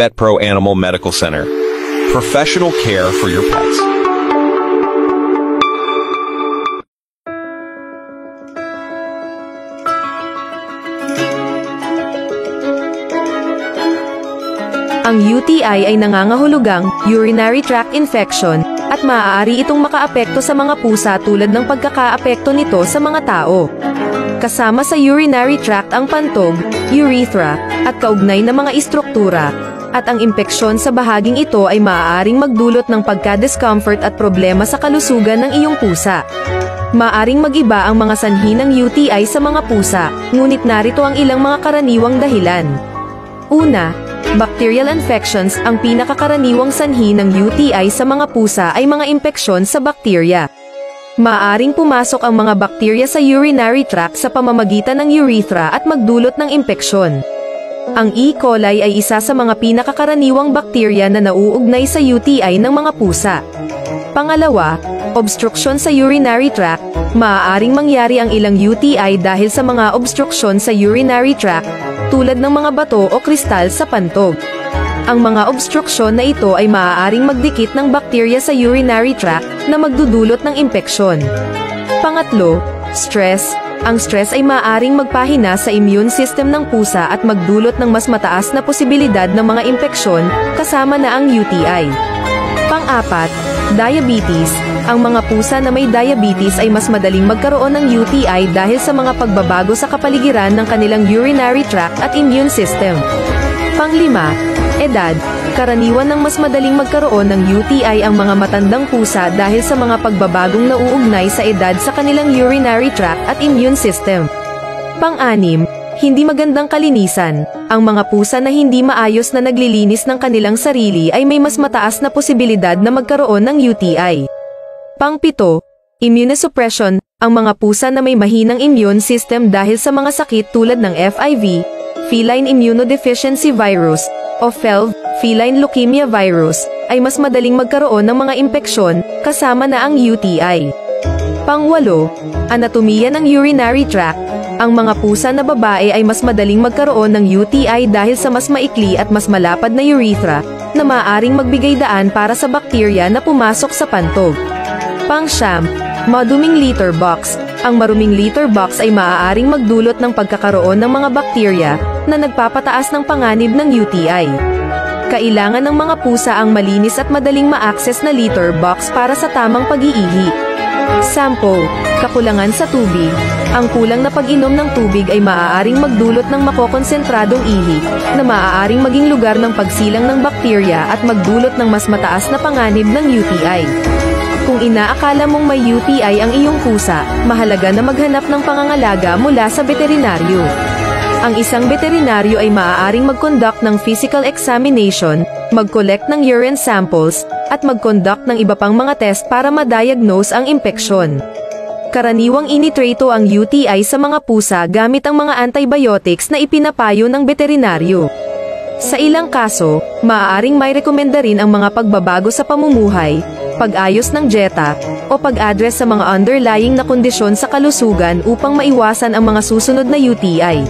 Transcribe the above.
VetPro Animal Medical Center. Professional care for your pets. Ang UTI ay nangangahulugang urinary tract infection at maaari itong makaapekto sa mga pusa tulad ng pagkakaapekto nito sa mga tao. Kasama sa urinary tract ang pantog, urethra, at kaugnay na mga istruktura, at ang impeksyon sa bahaging ito ay maaaring magdulot ng pagka-discomfort at problema sa kalusugan ng iyong pusa. Maaring mag-iba ang mga sanhi ng UTI sa mga pusa, ngunit narito ang ilang mga karaniwang dahilan. Una, bacterial infections. Ang pinakakaraniwang sanhi ng UTI sa mga pusa ay mga impeksyon sa bakterya. Maaring pumasok ang mga bakterya sa urinary tract sa pamamagitan ng urethra at magdulot ng impeksyon. Ang E. coli ay isa sa mga pinakakaraniwang bakterya na nauugnay sa UTI ng mga pusa. Pangalawa, obstruction sa urinary tract. Maaaring mangyari ang ilang UTI dahil sa mga obstruction sa urinary tract, tulad ng mga bato o kristal sa pantog. Ang mga obstruksyon na ito ay maaaring magdikit ng bakterya sa urinary tract na magdudulot ng impeksyon. Pangatlo, stress. Ang stress ay maaaring magpahina sa immune system ng pusa at magdulot ng mas mataas na posibilidad ng mga impeksyon, kasama na ang UTI. Pang-apat, diabetes. Ang mga pusa na may diabetes ay mas madaling magkaroon ng UTI dahil sa mga pagbabago sa kapaligiran ng kanilang urinary tract at immune system. Pang-lima, edad. Karaniwan ng mas madaling magkaroon ng UTI ang mga matandang pusa dahil sa mga pagbabagong nauugnay sa edad sa kanilang urinary tract at immune system. Pang-anim, hindi magandang kalinisan. Ang mga pusa na hindi maayos na naglilinis ng kanilang sarili ay may mas mataas na posibilidad na magkaroon ng UTI. Pang-pito, immunosuppression. Ang mga pusa na may mahinang immune system dahil sa mga sakit tulad ng FIV, feline immunodeficiency virus, o FeLV, feline leukemia virus, ay mas madaling magkaroon ng mga impeksyon, kasama na ang UTI. Pang-walo, anatomiya ng urinary tract. Ang mga pusa na babae ay mas madaling magkaroon ng UTI dahil sa mas maikli at mas malapad na urethra, na maaaring magbigay daan para sa bakterya na pumasok sa pantog. Pang-siyam, maduming litter box. Ang maruming litter box ay maaaring magdulot ng pagkakaroon ng mga bakterya na nagpapataas ng panganib ng UTI. Kailangan ng mga pusa ang malinis at madaling ma-access na litter box para sa tamang pag-iihi. Sample, kakulangan sa tubig. Ang kulang na pag-inom ng tubig ay maaaring magdulot ng makokonsentradong ihi, na maaaring maging lugar ng pagsilang ng bakterya at magdulot ng mas mataas na panganib ng UTI. Kung inaakala mong may UTI ang iyong pusa, mahalaga na maghanap ng pangangalaga mula sa veterinaryo. Ang isang veterinaryo ay maaaring mag-conduct ng physical examination, mag-collect ng urine samples, at mag-conduct ng iba pang mga test para ma-diagnose ang impeksyon. Karaniwang initrato ang UTI sa mga pusa gamit ang mga antibiotics na ipinapayo ng veterinaryo. Sa ilang kaso, maaaring may rekomenda rin ang mga pagbabago sa pamumuhay, pag-ayos ng dieta, o pag-address sa mga underlying na kondisyon sa kalusugan upang maiwasan ang mga susunod na UTI.